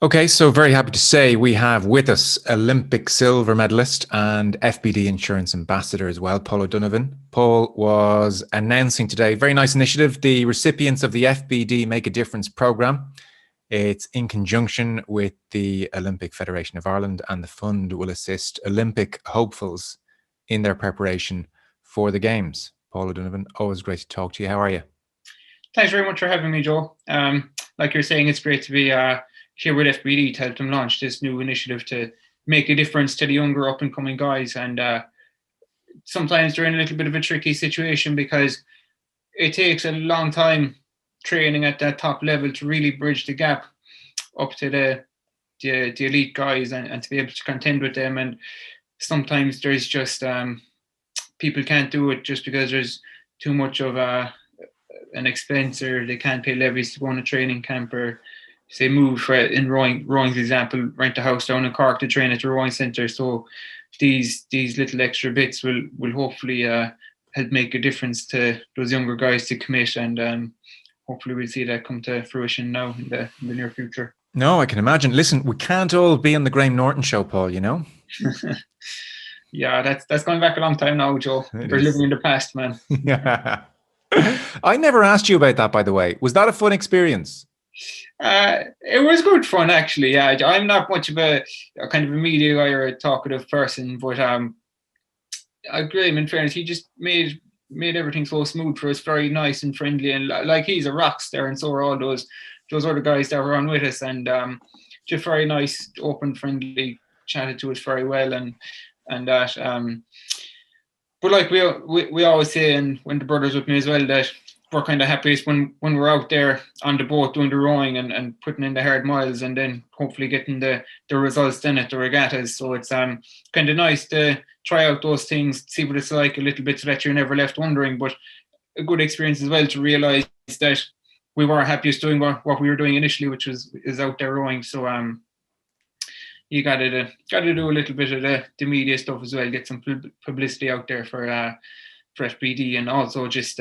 Okay, so very happy to say we have with us Olympic silver medalist and FBD Insurance Ambassador as well, Paul O'Donovan. Paul was announcing today, very nice initiative, the recipients of the FBD Make a Difference programme. It's in conjunction with the Olympic Federation of Ireland, and the fund will assist Olympic hopefuls in their preparation for the Games. Paul O'Donovan, always great to talk to you. How are you? Thanks very much for having me, Joe. Like you're saying, it's great to be here with FBD to help them launch this new initiative to make a difference to the younger up-and-coming guys. And sometimes they're in a little bit of a tricky situation because it takes a long time training at that top level to really bridge the gap up to the elite guys and to be able to contend with them. And sometimes there's just people can't do it just because there's too much of an expense, or they can't pay levies to go on a training camp, or say move in rowing's example, rent a house down in Cork to train at the rowing centre. So these little extra bits will hopefully help make a difference to those younger guys to commit, and hopefully we'll see that come to fruition now in the near future. No, I can imagine. Listen, we can't all be on the Graham Norton Show, Paul, you know? Yeah, that's going back a long time now, Joe. We're living in the past, man. Yeah. I never asked you about that, by the way. Was that a fun experience? It was good fun, actually. Yeah, I'm not much of a kind of a media guy or a talkative person, but Graham, in fairness, he just made everything so smooth for us, very nice and friendly, and like he's a rock star, and so are all those other guys that were on with us, and just very nice, open, friendly, chatted to us very well, and that. But like we always say, and when the brothers with me as well, that we're kind of happiest when we're out there on the boat doing the rowing and putting in the hard miles, and then hopefully getting the results then at the regattas. So it's kind of nice to try out those things, see what it's like a little bit, so that you're never left wondering. But a good experience as well to realise that we were happiest doing what we were doing initially, which is out there rowing. So you got to do a little bit of the media stuff as well, get some publicity out there for FBD, and also just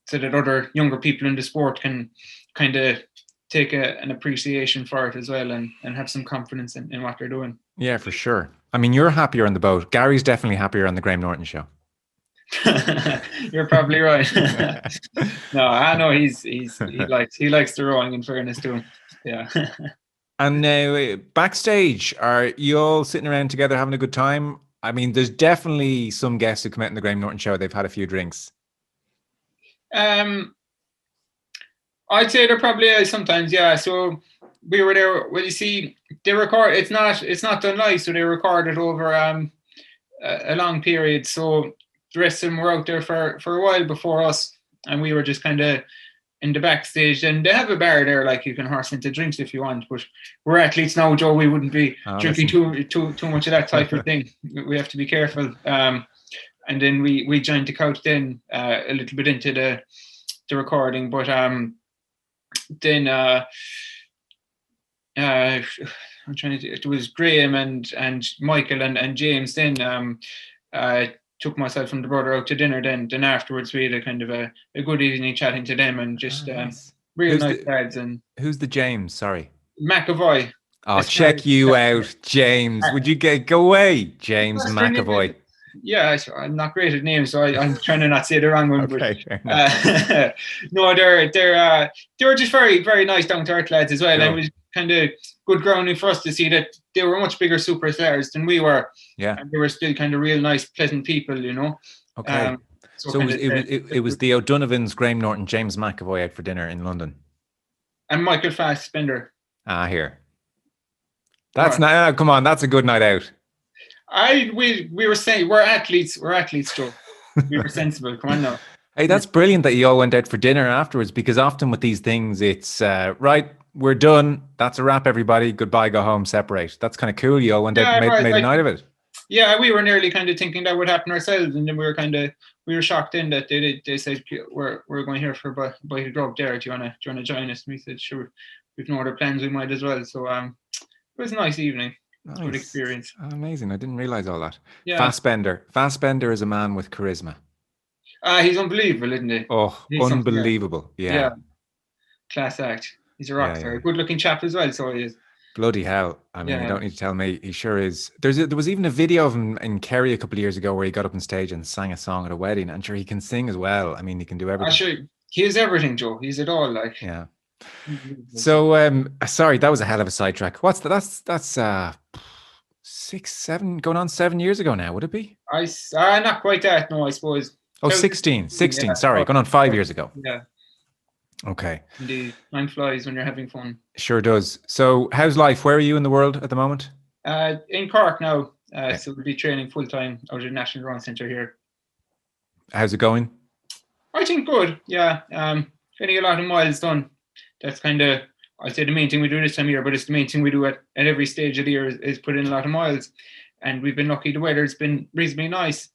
so that other younger people in the sport can kind of take an appreciation for it as well, and have some confidence in what they're doing. Yeah, for sure. I mean, you're happier on the boat. Gary's definitely happier on the Graham Norton Show. You're probably right. No, I know he likes the rowing, in fairness to him. Yeah. And now backstage, are you all sitting around together having a good time? I mean, there's definitely some guests who come out in the Graham Norton Show, they've had a few drinks. I'd say there probably is sometimes, yeah. So we were there. Well, you see, they record. It's not done live, so they record it over a long period. So the rest of them were out there for a while before us, and we were just kind of in the backstage. And they have a bar there, like you can horse into drinks if you want. But we're athletes now, Joe. We wouldn't be drinking too much of that type of thing. We have to be careful. And then we joined the couch then a little bit into the recording, but then I'm trying to. It was Graham and Michael and James. Then took myself and the brother out to dinner. Then afterwards we had a kind of a good evening chatting to them, and just nice. Real nice lads. And who's the James? Sorry, McAvoy. Oh, check you out, James. Would you go away, James McAvoy? Yeah, I'm not great at names, so I'm trying to not say the wrong one. Okay, but no, they were just very, very nice, down to earth lads as well. Sure. And it was kind of good grounding for us to see that they were much bigger superstars than we were. Yeah, and they were still kind of real nice, pleasant people, you know. Okay, so it was the O'Donovans, Graham Norton, James McAvoy out for dinner in London, and Michael Fassbender. Here. That's not. Come on, that's a good night out. We were saying we're athletes, Joe. We were sensible. Come on now. Hey, that's brilliant that you all went out for dinner afterwards, because often with these things, it's right, we're done. That's a wrap, everybody. Goodbye, go home, separate. That's kind of cool. You all went out and made a night of it. Yeah, we were nearly kind of thinking that would happen ourselves, and then we were shocked in that they said we're going here for a bite of grub there. Do you wanna join us? And we said sure. We've no other plans. We might as well. So it was a nice evening. Nice. Good experience. Amazing. I didn't realize all that. Yeah. Fassbender is a man with charisma. He's unbelievable, isn't he? Oh, he's unbelievable. Yeah. Class act. He's a rock star. Good looking chap as well, so he is. Bloody hell. I mean, you Yeah. don't need to tell me. He sure is. There was even a video of him in Kerry a couple of years ago where he got up on stage and sang a song at a wedding. I'm sure he can sing as well. I mean, he can do everything. Actually, he is everything, Joe. He's it all. Like, Yeah. So, sorry, that was a hell of a sidetrack. What's that? That's 6, 7, going on 7 years ago now, would it be? Not quite that. No, I suppose. Oh, 16, sorry, going on 5 years ago. Yeah. Okay. Indeed. Time flies when you're having fun. Sure does. So how's life? Where are you in the world at the moment? In Cork now. Okay. So we'll be training full time out of the National Run Centre here. How's it going? I think good. Yeah. Getting a lot of miles done. That's kind of, I'd say, the main thing we do this time of year, but it's the main thing we do at every stage of the year is put in a lot of miles. And we've been lucky. The weather's been reasonably nice.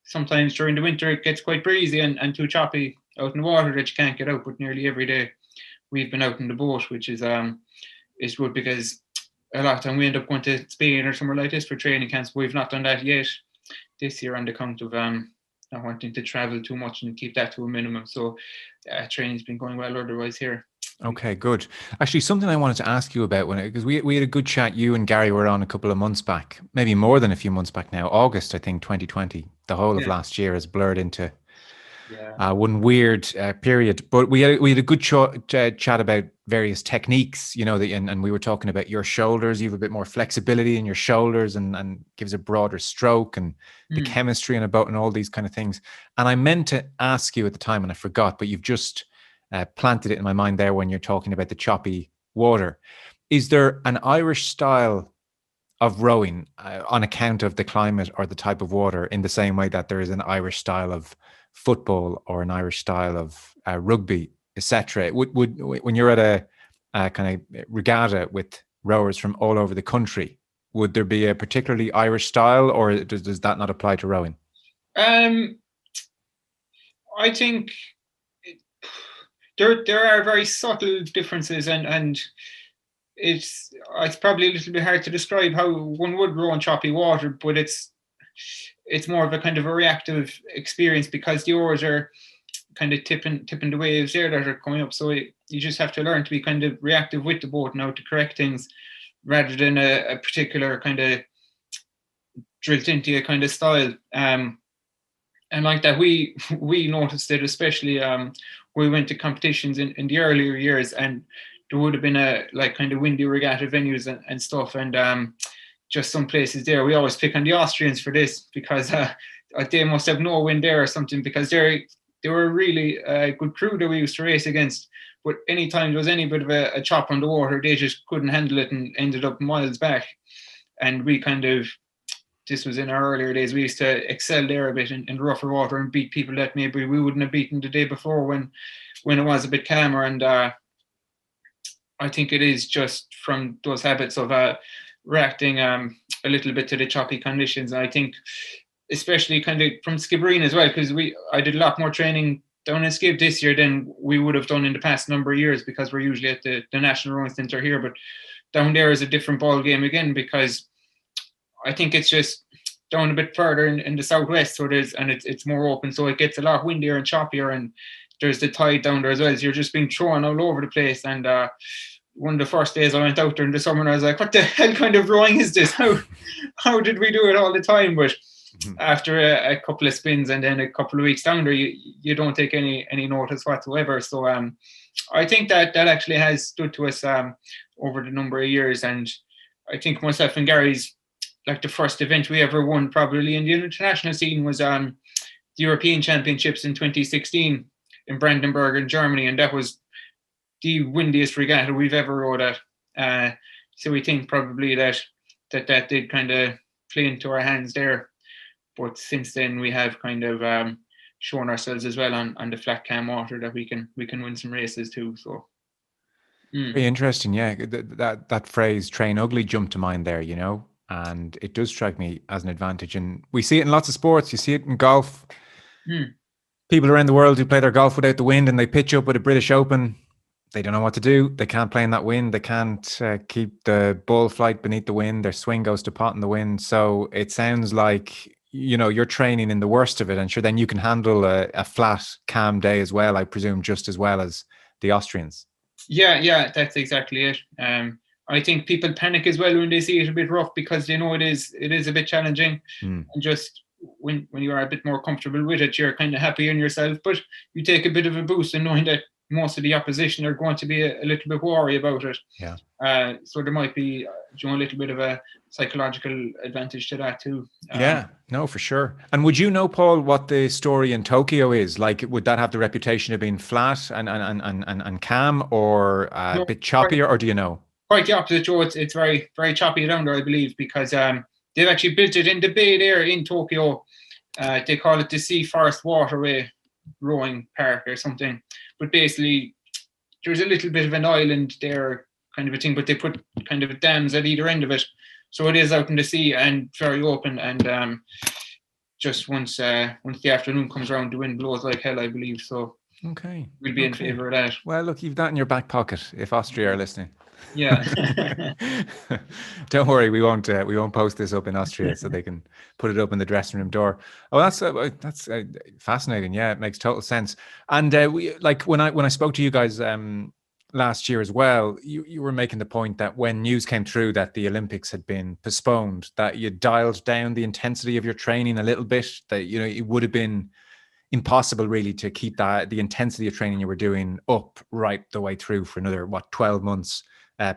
Sometimes during the winter it gets quite breezy and too choppy out in the water that you can't get out, but nearly every day we've been out in the boat, which is good because a lot of time we end up going to Spain or somewhere like this for training camps. We've not done that yet this year on account of not wanting to travel too much and keep that to a minimum. So training's been going well otherwise here. Okay, good. Actually, something I wanted to ask you about because we had a good chat. You and Gary were on a couple of months back, maybe more than a few months back now. August, I think, 2020. The whole of last year has blurred into one weird period. But we had a good chat about various techniques, you know, and we were talking about your shoulders. You have a bit more flexibility in your shoulders and gives a broader stroke and the chemistry in a boat and all these kind of things. And I meant to ask you at the time and I forgot, but you've just planted it in my mind there when you're talking about the choppy water. Is there an Irish style of rowing on account of the climate or the type of water in the same way that there is an Irish style of football or an Irish style of rugby, etc.? Would when you're at a kind of regatta with rowers from all over the country, would there be a particularly Irish style, or does that not apply to rowing? I think there are very subtle differences, and it's probably a little bit hard to describe how one would row in choppy water, but it's more of a kind of a reactive experience because the oars are kind of tipping the waves there that are coming up. So you just have to learn to be kind of reactive with the boat now to correct things rather than a particular kind of drilled into a kind of style. And like that, we noticed it, especially we went to competitions in the earlier years, and there would have been like kind of windy regatta venues and stuff, and just some places there. We always pick on the Austrians for this because they must have no wind there or something, because they were a really good crew that we used to race against. But anytime there was any bit of a chop on the water, they just couldn't handle it and ended up miles back. And we kind of, this was in our earlier days, we used to excel there a bit in rougher water and beat people that maybe we wouldn't have beaten the day before when it was a bit calmer. And I think it is just from those habits of reacting a little bit to the choppy conditions. And I think especially kind of from Skibbereen as well, because I did a lot more training down in Skib this year than we would have done in the past number of years, because we're usually at the National Rowing Centre here. But down there is a different ball game again, because I think it's just down a bit further in the southwest, so it's more open, so it gets a lot windier and choppier, and there's the tide down there as well, so you're just being thrown all over the place. And one of the first days I went out there in the summer, and I was like, what the hell kind of rowing is this? How did we do it all the time? But after a couple of spins and then a couple of weeks down there, you don't take any notice whatsoever. So I think that actually has stood to us over the number of years. And I think myself and Gary's, like, the first event we ever won probably in the international scene was the European Championships in 2016 in Brandenburg in Germany, and that was the windiest regatta we've ever rowed at. So we think probably that did kind of play into our hands there. But since then we have kind of shown ourselves as well on the flat calm water that we can win some races too. So very interesting. Yeah, that phrase "train ugly" jumped to mind there, you know. And it does strike me as an advantage. And we see it in lots of sports. You see it in golf. People around the world who play their golf without the wind, and they pitch up at a British Open. They don't know what to do. They can't play in that wind. They can't keep the ball flight beneath the wind. Their swing goes to pot in the wind. So it sounds like, you know, you're training in the worst of it. And sure, then you can handle a flat, calm day as well, I presume, just as well as the Austrians. Yeah, that's exactly it. I think people panic as well when they see it a bit rough, because they know it is a bit challenging. And just when you are a bit more comfortable with it, you're kind of happy in yourself, but you take a bit of a boost in knowing that most of the opposition are going to be a little bit wary about it. Yeah. So there might be a little bit of a psychological advantage to that too. Yeah, no, for sure. And would you know, Paul, what the story in Tokyo is? Like, would that have the reputation of being flat and calm, or a bit choppier, or do you know? Quite the opposite, Joe. It's very, very choppy down there, I believe, because they've actually built it in the bay there in Tokyo. They call it the Sea Forest Waterway Rowing Park or something. But basically, there's a little bit of an island there, kind of a thing, but they put kind of dams at either end of it. So it is out in the sea and very open. And just once the afternoon comes around, the wind blows like hell, I believe. So okay, we'll be in favour of that. Well, look, you've that in your back pocket if Austria are listening. Yeah. Don't worry, we won't post this up in Austria so they can put it up in the dressing room door. Oh, that's fascinating. Yeah, it makes total sense. And when I spoke to you guys last year as well, you were making the point that when news came through that the Olympics had been postponed, that you dialed down the intensity of your training a little bit, that it would have been impossible really to keep the intensity of training you were doing up right the way through for another 12 months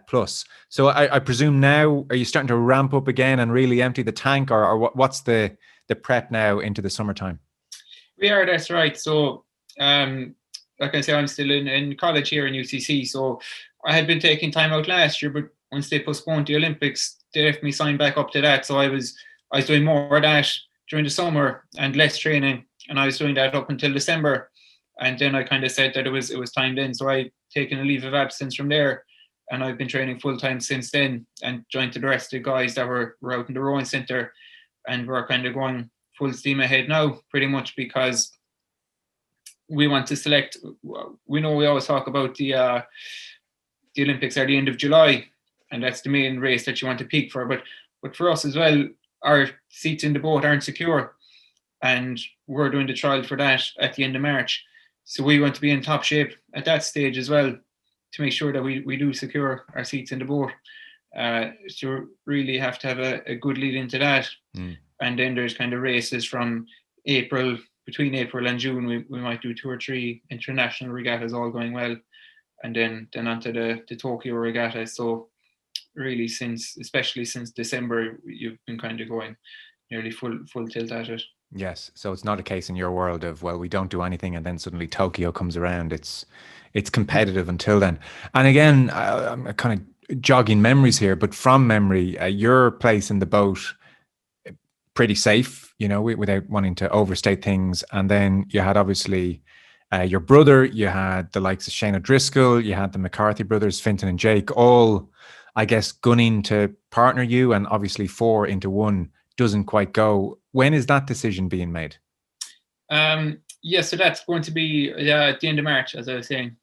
plus. So I presume now, are you starting to ramp up again and really empty the tank, or what's the prep now into the summertime? We are, that's right. So like I say, I'm still in college here in UCC, so I had been taking time out last year, but once they postponed the Olympics, they left me sign back up to that. So I was doing more of that during the summer and less training, and I was doing that up until December. And then I kind of said that it was time then, so I taken a leave of absence from there, and I've been training full time since then, and joined the rest of the guys that were out in the rowing centre, and we're kind of going full steam ahead now, pretty much, because we want to select. We know we always talk about the Olympics are the end of July, and that's the main race that you want to peak for. But for us as well, our seats in the boat aren't secure, and we're doing the trial for that at the end of March. So we want to be in top shape at that stage as well, to make sure that we do secure our seats in the boat. So really have to have a good lead into that. And then there's kind of races from between April and June. We might do 2 or 3 international regattas, all going well, and then onto the Tokyo regatta. So really, especially since December, you've been kind of going nearly full tilt at it. Yes. So it's not a case in your world of, well, we don't do anything and then suddenly Tokyo comes around. It's competitive until then. And again, I'm kind of jogging memories here, but from memory, your place in the boat, pretty safe, without wanting to overstate things. And then you had obviously your brother, you had the likes of Shane O'Driscoll, you had the McCarthy brothers, Fintan and Jake, all, I guess, gunning to partner you, and obviously 4 into 1 doesn't quite go. When is that decision being made? So that's going to be at the end of March, as I was saying.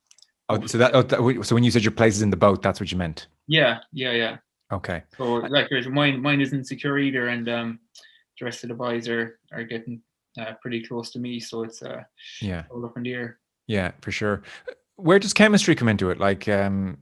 So when you said your place is in the boat, that's what you meant? Yeah. Okay. So like mine isn't secure either, and the rest of the boys are getting pretty close to me, so it's all up in the air. Yeah, for sure. Where does chemistry come into it? Like, so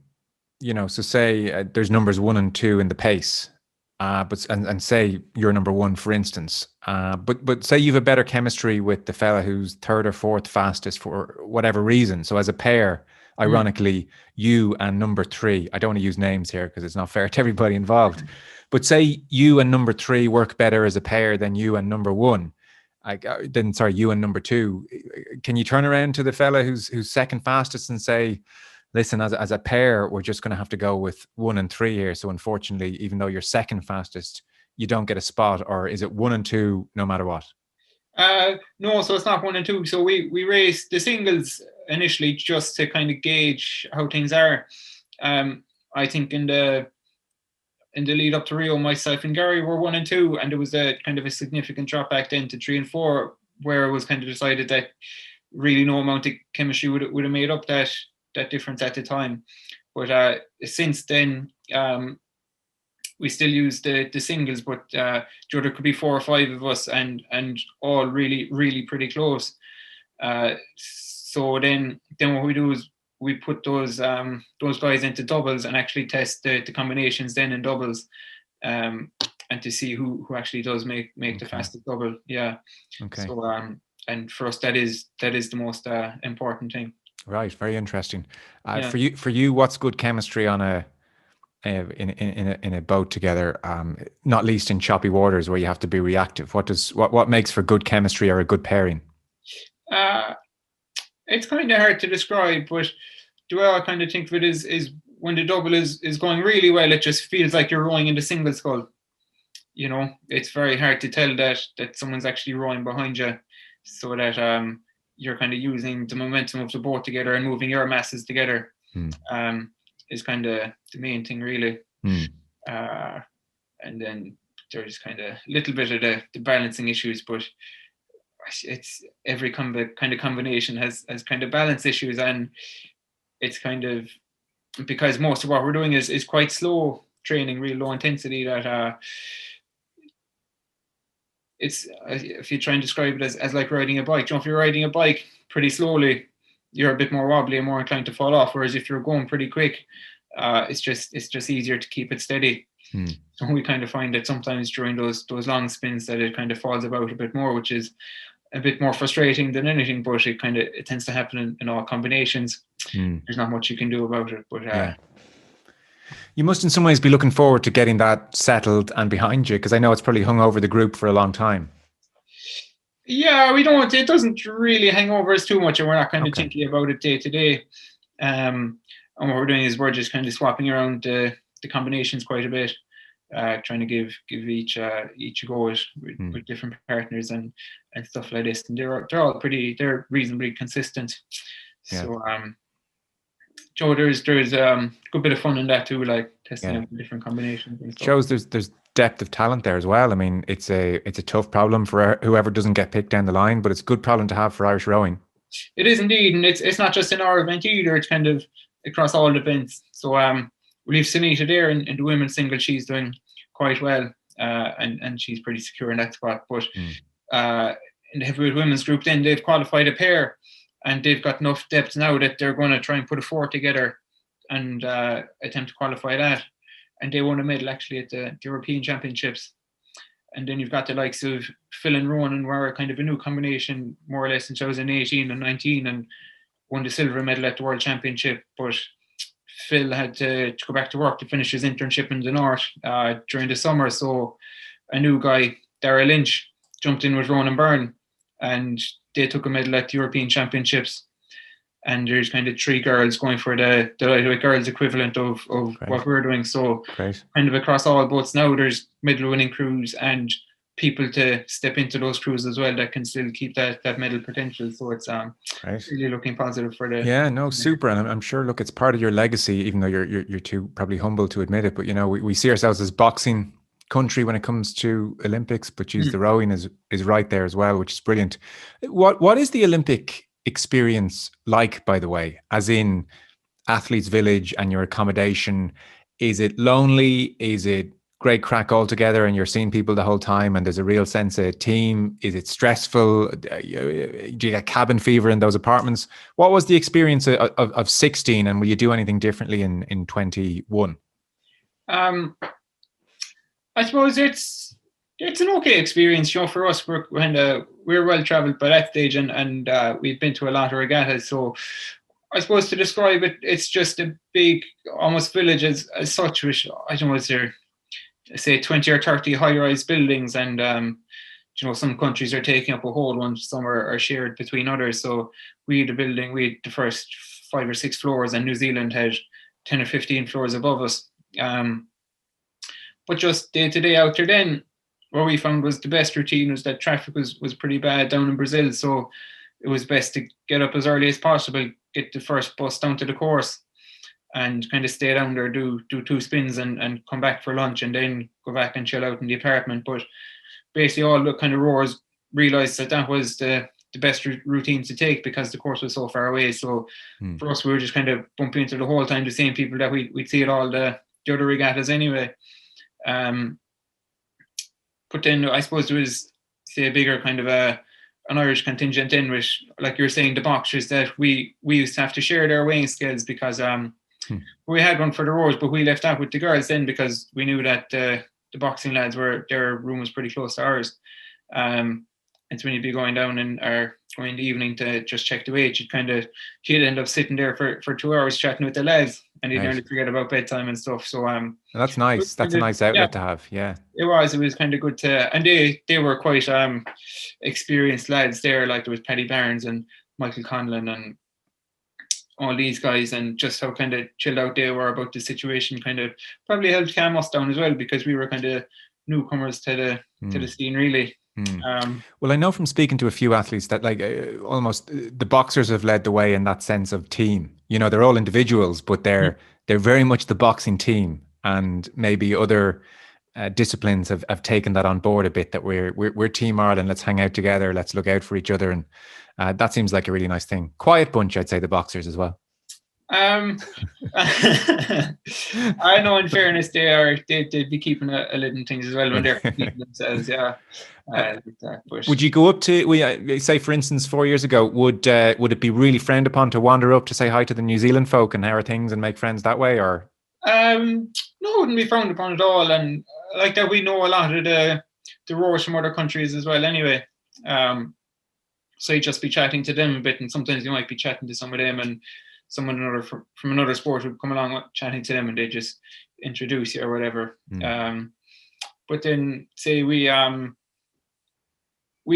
say there's numbers 1 and 2 in the pace, but say you're number 1, for instance, but say you've a better chemistry with the fella who's 3rd or 4th fastest for whatever reason. So as a pair, ironically, you and number 3, I don't want to use names here because it's not fair to everybody involved, but say you and number 3 work better as a pair than you and number 1. You and number 2. Can you turn around to the fella who's 2nd fastest and say, listen, as a pair, we're just going to have to go with 1 and 3 here. So unfortunately, even though you're 2nd fastest, you don't get a spot? Or is it 1 and 2 no matter what? No, so it's not 1 and 2. So we raced the singles initially just to kind of gauge how things are. I think in the lead up to Rio, myself and Gary were 1 and 2, and there was a kind of a significant drop back then to 3 and 4, where it was kind of decided that really no amount of chemistry would have made up that difference at the time. But since then, we still use the singles, but there could be 4 or 5 of us, and all really, really pretty close. So then what we do is we put those guys into doubles and actually test the combinations then in doubles, and to see who actually does make the fastest double. Yeah. Okay. So and for us that is the most important thing. Right. Very interesting. For you, what's good chemistry on in a boat together? Not least in choppy waters where you have to be reactive. What makes for good chemistry or a good pairing? It's kind of hard to describe, but the way I kind of think of it is when the double is going really well, it just feels like you're rowing in the single scull. You know, it's very hard to tell that someone's actually rowing behind you, so that you're kind of using the momentum of the boat together and moving your masses together. Is kind of the main thing, really. And then there's kind of a little bit of the balancing issues, but it's every kind of combination has kind of balance issues, and it's kind of because most of what we're doing is quite slow training, real low intensity, that it's if you try and describe it as like riding a bike. You know, if you're riding a bike pretty slowly, you're a bit more wobbly and more inclined to fall off, whereas if you're going pretty quick, it's just easier to keep it steady. So we kind of find that sometimes during those long spins that it kind of falls about a bit more, which is a bit more frustrating than anything, but it tends to happen in all combinations. There's not much you can do about it, but you must in some ways be looking forward to getting that settled and behind you, because I know it's probably hung over the group for a long time. Yeah, it doesn't really hang over us too much, and we're not kind of thinking about it day to day. And what we're doing is we're just kind of swapping around the combinations quite a bit, trying to give each a go with different partners and stuff like this. And they're reasonably consistent. Yeah. So Joe, there's a good bit of fun in that too, like testing out the different combinations and stuff. Shows there's depth of talent there as well. I mean, it's a tough problem for whoever doesn't get picked down the line, but it's a good problem to have for Irish rowing. It is indeed, and it's not just in our event either. It's kind of across all events. So we leave Sunita there in the women's single. She's doing quite well, and she's pretty secure in that spot. But in the heavyweight women's group, then they've qualified a pair, and they've got enough depth now that they're going to try and put a four together and attempt to qualify that. And they won a medal actually at the European Championships. And then you've got the likes of Phil and Ronan, were kind of a new combination, more or less, in 2018 and 19, and won the silver medal at the World Championship. But Phil had to go back to work to finish his internship in the North during the summer. So a new guy, Darragh Lynch, jumped in with Ronan Byrne, and they took a medal at the European Championships. And there's kind of three girls going for the lightweight girls equivalent of what we're doing. So kind of across all boats now, there's medal winning crews and people to step into those crews as well that can still keep that medal potential. So it's really looking positive for the super. And I'm sure, look, it's part of your legacy, even though you're too probably humble to admit it. But you know, we see ourselves as boxing country when it comes to Olympics, but the rowing is right there as well, which is brilliant. What is the Olympic experience like, by the way, as in Athletes Village and your accommodation? Is it lonely? Is it great crack altogether and you're seeing people the whole time and there's a real sense of team? Is it stressful? Do you get cabin fever in those apartments? What was the experience of 16, and will you do anything differently in 21? I suppose it's an okay experience, you know. For us, we're well traveled by that stage, and we've been to a lot of regattas. So I suppose to describe it, it's just a big, almost village as such, which I don't know, is there, say 20 or 30 high-rise buildings, and you know, some countries are taking up a whole one, some are shared between others. So we had the first 5 or 6 floors, and New Zealand had 10 or 15 floors above us. But just day to day out there, then what we found was the best routine was that traffic was pretty bad down in Brazil. So it was best to get up as early as possible, get the first bus down to the course, and kind of stay down there, do 2 spins and come back for lunch, and then go back and chill out in the apartment. But basically all the kind of rowers realised that was the best routine to take because the course was so far away. So for us, we were just kind of bumping into the whole time the same people that we'd see at all the other regattas anyway. But then I suppose there was, say, a bigger kind of a an Irish contingent in with, like you're saying, the boxers, that we used to have to share their weighing scales because we had one for the rows, but we left that with the girls then because we knew that the boxing lads their room was pretty close to ours. And so when you'd be going down or going in the evening to just check the weight, he'd end up sitting there for 2 hours chatting with the lads, and he'd nearly forget about bedtime and stuff. So that's nice. That's a nice outlet to have. Yeah, it was kind of good to, and they were quite experienced lads there. Like there was Paddy Barnes and Michael Conlon and all these guys, and just how kind of chilled out they were about the situation kind of probably helped calm us down as well, because we were kind of newcomers to the scene, really. Well, I know from speaking to a few athletes that almost the boxers have led the way in that sense of team. You know, they're all individuals, but they're very much the boxing team, and maybe other disciplines have taken that on board a bit, that we're Team Ireland. Let's hang out together. Let's look out for each other. And that seems like a really nice thing. Quiet bunch, I'd say, the boxers as well. I know, in fairness, they'd be keeping a lid on things as well when they're competing themselves. Yeah. Would you go up to, say, for instance, 4 years ago, would it be really frowned upon to wander up to say hi to the New Zealand folk and how are things and make friends that way, or? No, it wouldn't be frowned upon at all. And like that, we know a lot of the rowers from other countries as well anyway. So you'd just be chatting to them a bit, and sometimes you might be chatting to some of them, and someone from another sport would come along chatting to them, and they just introduce you or whatever. But then, say we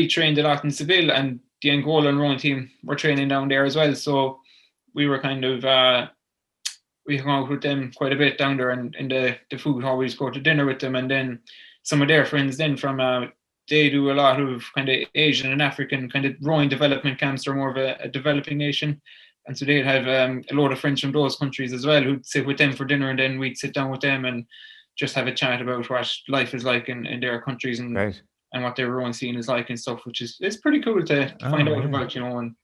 trained a lot in Seville, and the Angolan rowing team were training down there as well. So we were kind of we hung out with them quite a bit down there, and in the food hall, we used to go to dinner with them. And then some of their friends then from they do a lot of kind of Asian and African kind of rowing development camps. They're more of a developing nation. And so they'd have a load of friends from those countries as well who'd sit with them for dinner, and then we'd sit down with them and just have a chat about what life is like in their countries, and and what their rowing scene is like and stuff, which it's pretty cool to find out about, you know. And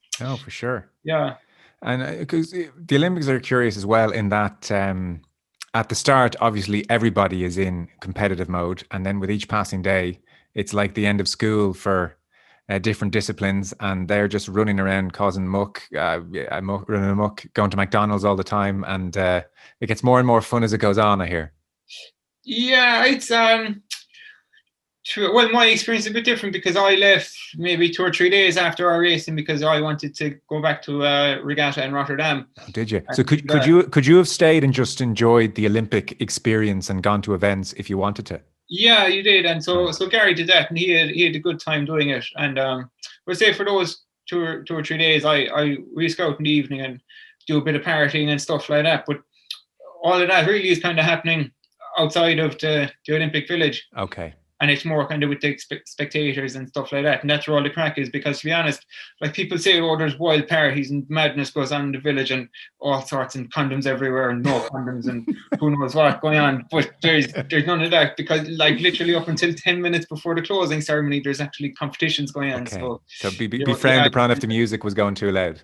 for sure. Yeah. And because the Olympics are curious as well in that at the start, obviously everybody is in competitive mode, and then with each passing day, it's like the end of school for different disciplines, and they're just running around causing running amok, going to McDonald's all the time, and it gets more and more fun as it goes on, I hear. Yeah, it's true. Well, my experience is a bit different because I left maybe 2 or 3 days after our racing because I wanted to go back to regatta in Rotterdam. Oh, did you? So could you have stayed and just enjoyed the Olympic experience and gone to events if you wanted to? Yeah, you did. And so Gary did that, and he had a good time doing it. And we'll say for those 2 or 3 days, we used to go out in the evening and do a bit of partying and stuff like that. But all of that really is kind of happening outside of the Olympic Village. Okay. And it's more kind of with the spectators and stuff like that. And that's where all the crack is, because to be honest, like people say, oh, there's wild parties and madness goes on in the village and all sorts, and condoms everywhere and no condoms and who knows what going on. But there's none of that, because like literally up until 10 minutes before the closing ceremony, there's actually competitions going on. Okay. So be frowned upon if the music was going too loud.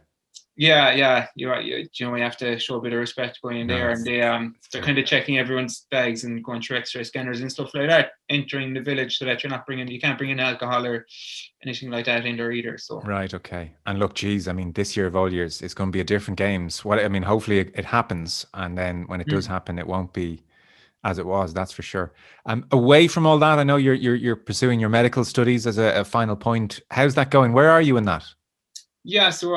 Yeah, you're right. You have to show a bit of respect going in there, and they're kind of checking everyone's bags and going through X-ray scanners and stuff like that, entering the village, so that you can't bring in alcohol or anything like that in there either. So right, okay. And look, geez, I mean, this year of all years, it's going to be a different games. Hopefully it happens, and then when it does happen, it won't be as it was. That's for sure. Away from all that, I know you're pursuing your medical studies as a final point. How's that going? Where are you in that? Yeah, so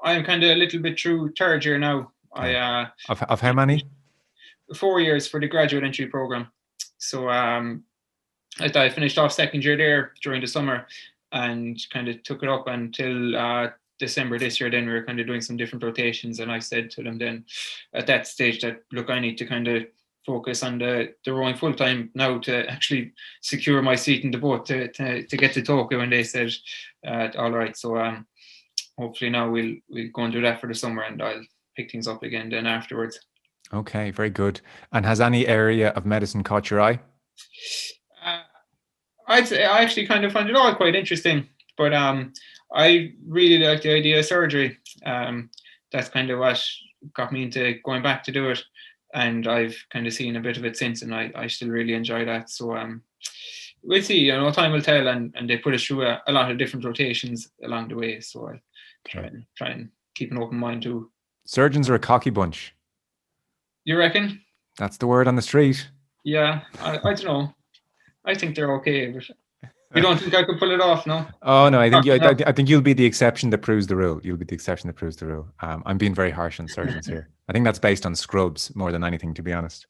I'm kind of a little bit through third year now. Of how many? 4 years for the graduate entry program. So I finished off second year there during the summer, and kind of took it up until December this year. Then we were kind of doing some different rotations, and I said to them then at that stage that, look, I need to kind of focus on the rowing full time now to actually secure my seat in the boat to get to Tokyo. And they said, all right, so hopefully now we'll go and do that for the summer, and I'll pick things up again then afterwards. Okay, very good. And has any area of medicine caught your eye? I'd say I actually kind of find it all quite interesting, but I really like the idea of surgery. That's kind of what got me into going back to do it, and I've kind of seen a bit of it since, and I still really enjoy that. So we'll see. Time will tell, and they put us through a lot of different rotations along the way. So I'll try and keep an open mind too. Surgeons are a cocky bunch. You reckon? That's the word on the street. Yeah, I don't know. I think they're okay, but you don't think I could pull it off, no? Oh no, I think you'll be the exception that proves the rule. You'll be the exception that proves the rule. I'm being very harsh on surgeons here. I think that's based on scrubs more than anything, to be honest.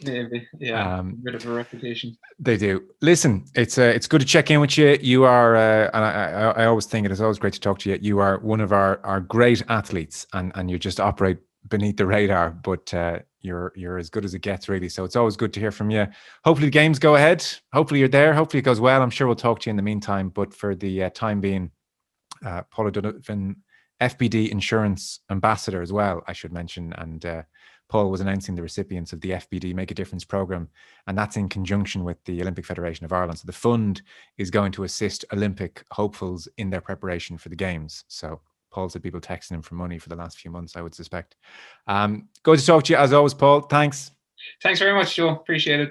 Maybe, yeah. A bit of a reputation. They do. Listen, it's good to check in with you. You are, and I always think it is always great to talk to you. You are one of our great athletes, and you just operate beneath the radar, but you're as good as it gets, really. So it's always good to hear from you. Hopefully the games go ahead. Hopefully you're there. Hopefully it goes well. I'm sure we'll talk to you in the meantime. But for the time being, Paul O'Donovan, FBD Insurance Ambassador as well, I should mention, and Paul was announcing the recipients of the FBD Make a Difference program, and that's in conjunction with the Olympic Federation of Ireland. So the fund is going to assist Olympic hopefuls in their preparation for the games. So Paul said people texting him for money for the last few months, I would suspect. Good to talk to you as always, Paul. Thanks. Thanks very much, Joe. Appreciate it.